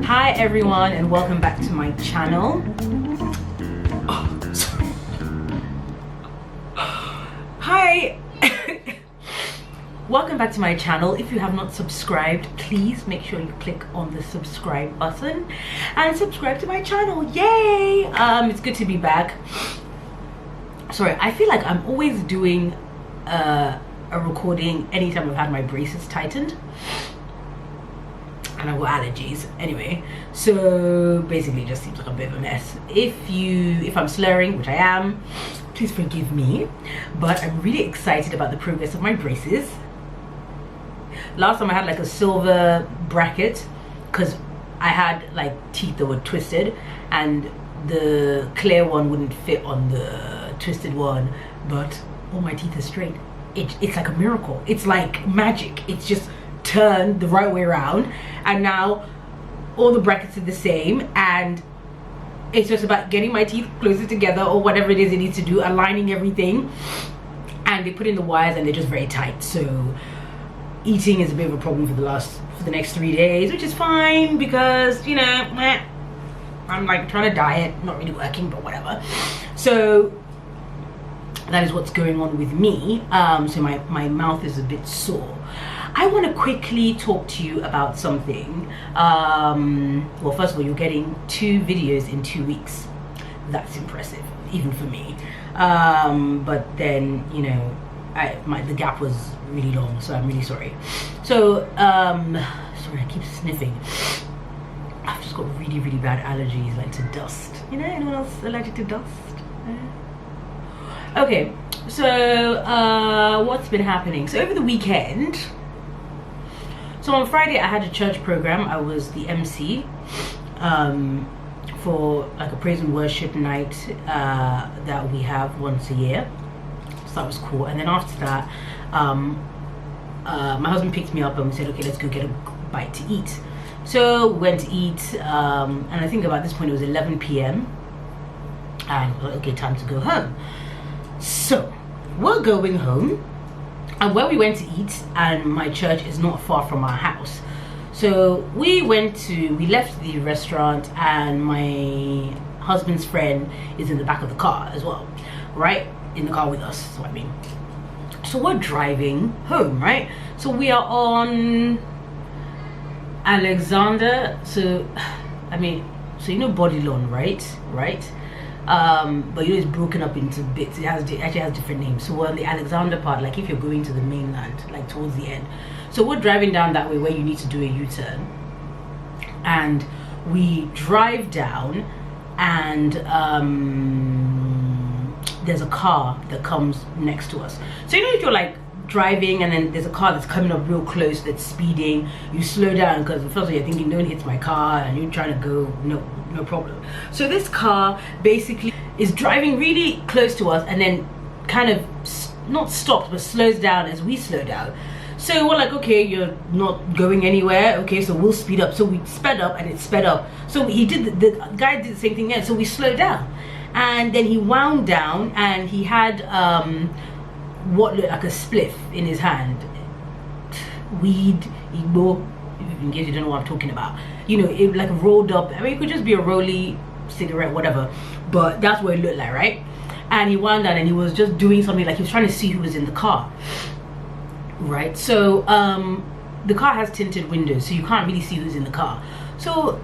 Hi everyone, and welcome back to my channel. Oh, sorry. Hi. Welcome back to my channel. If you have not subscribed, please make sure you click on the subscribe button and subscribe to my channel. Yay! It's good to be back. Sorry, I feel like I'm always doing a recording anytime I've had my braces tightened and I've got allergies. Anyway, so basically it just seems like a bit of a mess. If I'm slurring, which I am, please forgive me, but I'm really excited about the progress of my braces. Last time I had like a silver bracket because I had like teeth that were twisted and the clear one wouldn't fit on the twisted one, but all my teeth are straight. It's like a miracle. It's like magic. It's just turned the right way around and now all the brackets are the same, and it's just about getting my teeth closer together or whatever it is it needs to do, aligning everything, and they put in the wires and they're just very tight. So eating is a bit of a problem for the next 3 days, which is fine because, you know, I'm like trying to diet, not really working, but whatever. So that is what's going on with me. So my mouth is a bit sore. I want to quickly talk to you about something. Well, first of all, you're getting 2 videos in 2 weeks. That's impressive, even for me. But then, you know, the gap was really long, so I'm really sorry. So sorry, I keep sniffing. I've just got really bad allergies, like to dust. You know, anyone else allergic to dust? Okay, so what's been happening? So over the weekend, so on Friday I had a church program. I was the MC for like a praise and worship night that we have once a year. So that was cool. And then after that, my husband picked me up and we said, okay, let's go get a bite to eat. So we went to eat, and I think about this point it was 11 p.m. and okay, time to go home. So we're going home, and where we went to eat, and my church is not far from our house. So we left the restaurant, and my husband's friend is in the back of the car as well, right? In the car with us, is what I mean. So we're driving home, right? So we are on Alexander, so I mean, so you know Body Lawn, right? But you know it's broken up into bits. It actually has different names. So we're on the Alexander part, like if you're going to the mainland, like towards the end. So we're driving down that way where you need to do a U-turn, and we drive down, and there's a car that comes next to us. So you know if you're like driving and then there's a car that's coming up real close that's speeding, you slow down because the first you're thinking, no one hits my car, and you're trying to go, no problem. So this car basically is driving really close to us and then kind of not stops but slows down as we slow down. So we're like, okay, you're not going anywhere, okay, so we'll speed up. So we sped up and it sped up. So the guy did the same thing there, so we slowed down. And then he wound down and he had what looked like a spliff in his hand. Weed, Igbo, in case you don't know what I'm talking about. You know, it like rolled up. I mean, it could just be a rolly cigarette, whatever. But that's what it looked like, right? And he wound down and he was just doing something like he was trying to see who was in the car. Right? So the car has tinted windows, so you can't really see who's in the car. So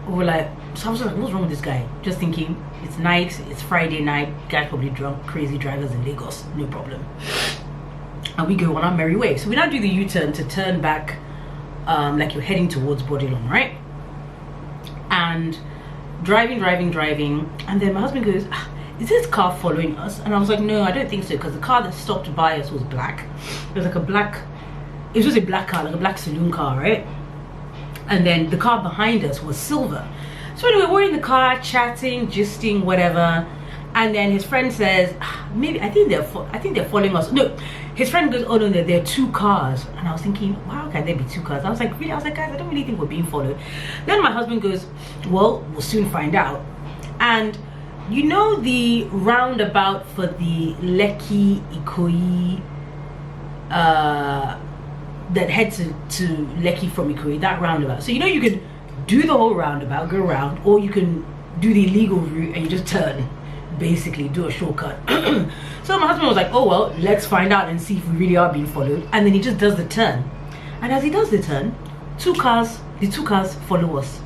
we're like, so I was like, what's wrong with this guy? Just thinking, it's night, it's Friday night, guy's probably drunk, crazy drivers in Lagos, no problem. And we go on our merry way. So we now do the U-turn to turn back, like you're heading towards Bodilon, right? And driving, and then my husband goes, is this car following us? And I was like, no, I don't think so, because the car that stopped by us was black. It was like a black, it was just a black car, like a black saloon car, right? And then the car behind us was silver. So anyway, we're in the car chatting, gisting, whatever, and then his friend says, maybe I think they're following us. No, his friend goes, oh no, there are 2 cars. And I was thinking, wow, can there be 2 cars? I was like, really? I was like, guys, I don't really think we're being followed. Then my husband goes, well, we'll soon find out. And you know the roundabout for the Lekki Ikoyi that head to Lekki from Ikoyi, that roundabout. So you know you can do the whole roundabout, go around, or you can do the illegal route and you just turn, basically do a shortcut. So my husband was like, oh well, let's find out and see if we really are being followed. And then he just does the turn, and as he does the turn, the two cars follow us.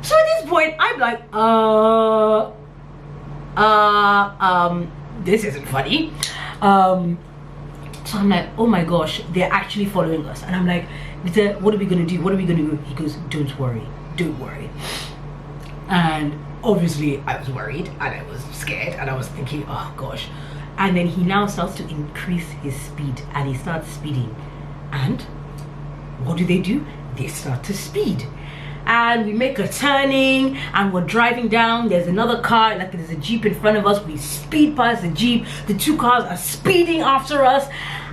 So at this point I'm like, this isn't funny. So I'm like, oh my gosh, they're actually following us. And I'm like, what are we gonna do? What are we gonna do? He goes, don't worry. And obviously I was worried and I was scared and I was thinking, oh gosh. And then he now starts to increase his speed and he starts speeding. And what do? They start to speed. And we make a turning and we're driving down. There's another car, like there's a Jeep in front of us. We speed past the Jeep. The two cars are speeding after us.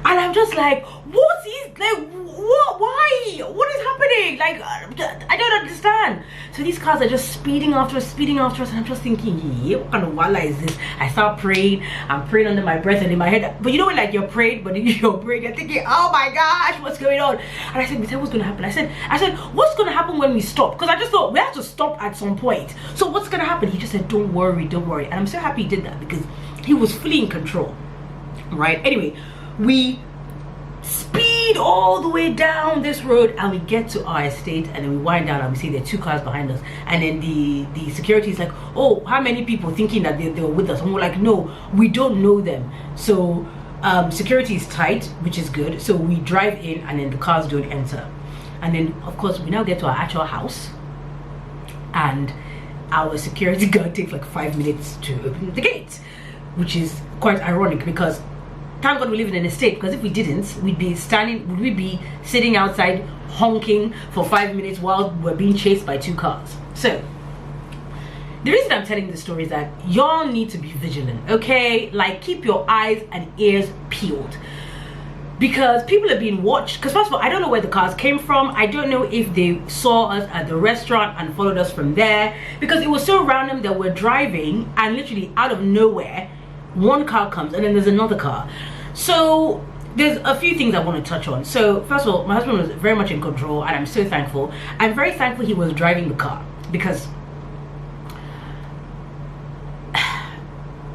And I'm just like, what is, like, what, why? What is happening? Like, I don't understand. So these cars are just speeding after us. And I'm just thinking, yeah, what kind of wala is this? I start praying. I'm praying under my breath and in my head. But you know when like you're praying, but you're praying, you're thinking, oh my gosh, what's going on? And I said, what's gonna happen? I said, what's gonna happen when we stop? Because I just thought we have to stop at some point. So what's gonna happen? He just said, don't worry. And I'm so happy he did that because he was fully in control. Right? Anyway, we speed all the way down this road and we get to our estate, and then we wind down and we see there are two cars behind us, and then the security is like, oh, how many people, thinking that they were with us, and we're like, no, we don't know them. So security is tight, which is good. So we drive in and then the cars don't enter, and then of course we now get to our actual house, and our security guard takes like 5 minutes to open the gate, which is quite ironic because thank God we live in an estate, because if we didn't, we'd be sitting outside honking for 5 minutes while we're being chased by two cars. So the reason I'm telling this story is that y'all need to be vigilant, okay? Like, keep your eyes and ears peeled, because people are being watched. Because first of all, I don't know where the cars came from. I don't know if they saw us at the restaurant and followed us from there, because it was so random that we're driving and literally out of nowhere one car comes and then there's another car. So there's a few things I want to touch on. So first of all, my husband was very much in control and I'm so thankful. I'm very thankful he was driving the car, because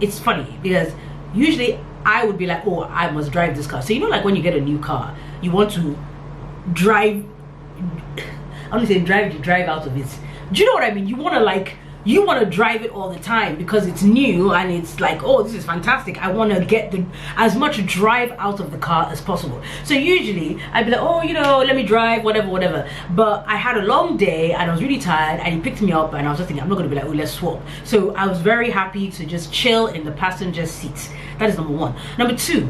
it's funny, because usually I would be like, oh, I must drive this car. So you know, like when you get a new car, you want to drive, I want to say drive out of it. Do you know what I mean? You want to drive it all the time because it's new and it's like, oh, this is fantastic. I want to get as much drive out of the car as possible. So usually I'd be like, oh, you know, let me drive, whatever. But I had a long day and I was really tired, and he picked me up and I was just thinking, I'm not going to be like, oh, let's swap. So I was very happy to just chill in the passenger seat. That is number one. Number two,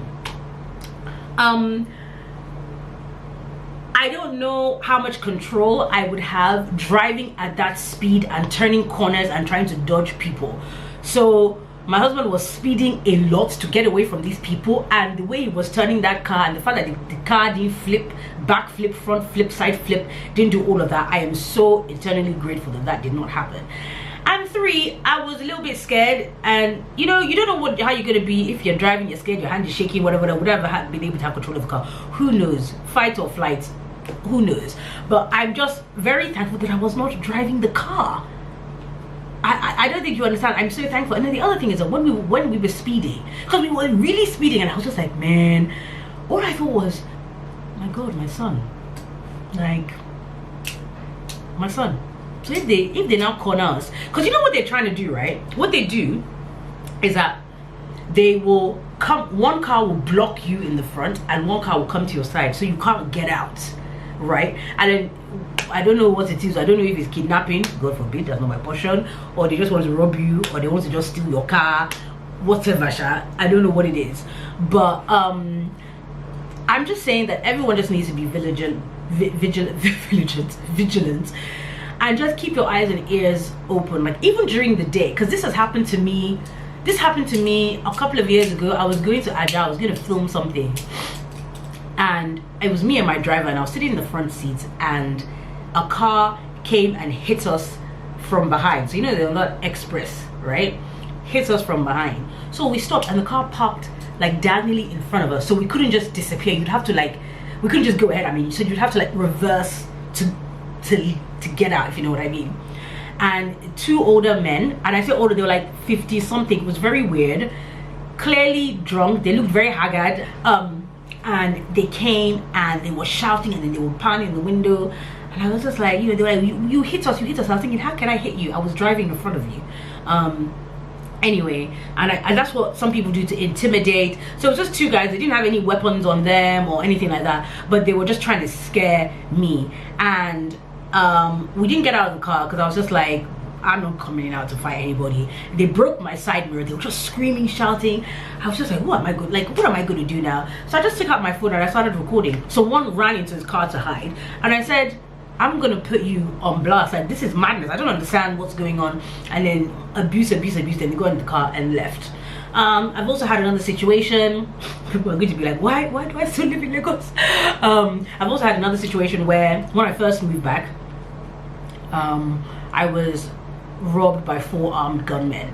I don't know how much control I would have driving at that speed and turning corners and trying to dodge people. So my husband was speeding a lot to get away from these people, and the way he was turning that car and the fact that the car didn't flip, back flip, front flip, side flip, didn't do all of that, I am so eternally grateful that did not happen. And three, I was a little bit scared, and you know, you don't know how you're gonna be if you're driving, you're scared, your hand is shaking, whatever, been able to have control of the car. Who knows? Fight or flight, who knows? But I'm just very thankful that I was not driving the car. I don't think you understand. I'm so thankful. And then the other thing is that when we were speeding, because we were really speeding, and I was just like, man, all I thought was, my God, my son, like my son. So if they now corner us, because you know what they're trying to do, right? What they do is that they will come, one car will block you in the front and one car will come to your side, so you can't get out, right? And then I don't know what it is. I don't know if it's kidnapping, God forbid, that's not my portion, or they just want to rob you, or they want to just steal your car, whatever. I don't know what it is, but I'm just saying that everyone just needs to be vigilant, and just keep your eyes and ears open, like even during the day, because this happened to me a couple of years ago. I was going to Aja, I was going to film something, and it was me and my driver, and I was sitting in the front seat, and a car came and hit us from behind. So you know, they're not express, right? Hit us from behind. So we stopped, and the car parked like diagonally in front of us, so we couldn't just disappear. You'd have to like, we couldn't just go ahead. I mean, so you'd have to like reverse to get out, if you know what I mean. And two older men, and I say older, they were like 50 something. It was very weird, clearly drunk. They looked very haggard, and they came and they were shouting, and then they were pounding the window, and I was just like, you know, they were like, you hit us, you hit us. I was thinking, how can I hit you? I was driving in front of you. Anyway, and that's what some people do to intimidate. So it was just two guys. They didn't have any weapons on them or anything like that, but they were just trying to scare me. And we didn't get out of the car because I was just like, I'm not coming out to fight anybody. They broke my side mirror. They were just screaming, shouting. I was just like, what am I going to do now? So I just took out my phone and I started recording. So one ran into his car to hide, and I said, I'm gonna put you on blast. Like, this is madness. I don't understand what's going on. And then abuse. Then they got in the car and left. I've also had another situation. People are going to be like, why do I still live in Lagos? I've also had another situation where when I first moved back, I was robbed by 4 armed gunmen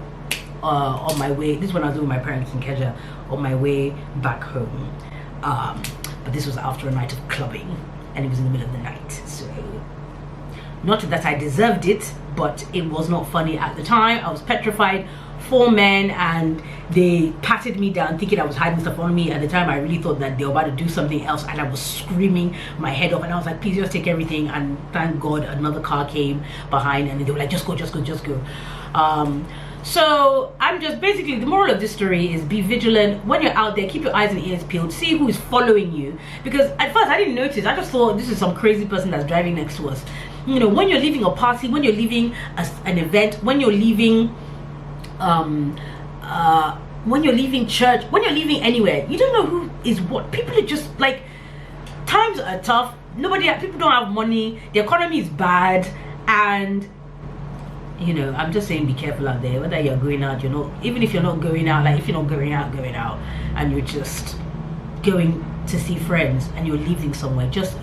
on my way. This is when I was with my parents in Keja, on my way back home. But this was after a night of clubbing, and it was in the middle of the night. So, not that I deserved it, but it was not funny at the time. I was petrified. 4 men, and they patted me down thinking I was hiding stuff on me. At the time, I really thought that they were about to do something else, and I was screaming my head off, and I was like, please just take everything. And thank God another car came behind, and they were like, just go. So I'm just basically, the moral of this story is be vigilant. When you're out there, keep your eyes and ears peeled, see who is following you, because at first I didn't notice. I just thought this is some crazy person that's driving next to us. You know, when you're leaving a party, when you're leaving an event, when you're leaving when you're leaving church, when you're leaving anywhere, you don't know who is what. People are just like, times are tough. People don't have money, the economy is bad, and you know, I'm just saying, be careful out there. Whether you're going out, even if you're not going out, like if you're not going out and you're just going to see friends and you're leaving somewhere, just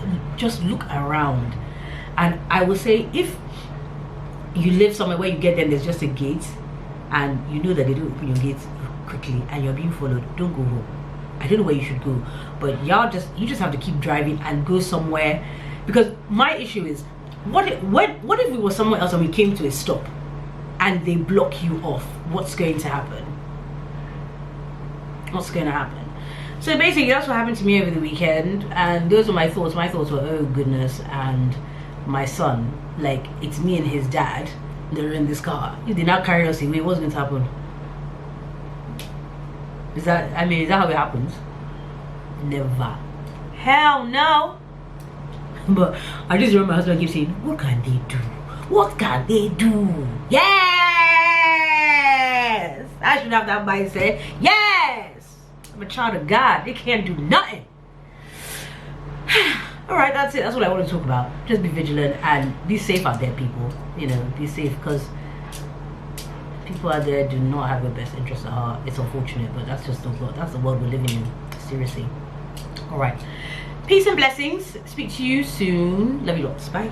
look around. And I will say, if you live somewhere where you get there and there's just a gate, and you know that they don't open your gates quickly and you're being followed, don't go home. I don't know where you should go, but you just have to keep driving and go somewhere. Because my issue is, what if we were somewhere else and we came to a stop and they block you off? What's going to happen? So basically, that's what happened to me over the weekend, and those were my thoughts. My thoughts were, oh goodness. And my son, like, it's me and his dad, they're in this car. If they now carry us away, what's going to happen? Is that how it happens? Never. Hell no. But I just remember my husband keeps saying, what can they do? What can they do? Yes! I should have that mindset. Yes! I'm a child of God. They can't do nothing. Alright, that's it. That's what I want to talk about. Just be vigilant and be safe out there, people. You know, be safe, because people out there do not have your best interests at heart. It's unfortunate, but that's just the world. That's the world we're living in. Seriously. Alright. Peace and blessings. Speak to you soon. Love you lots. Bye.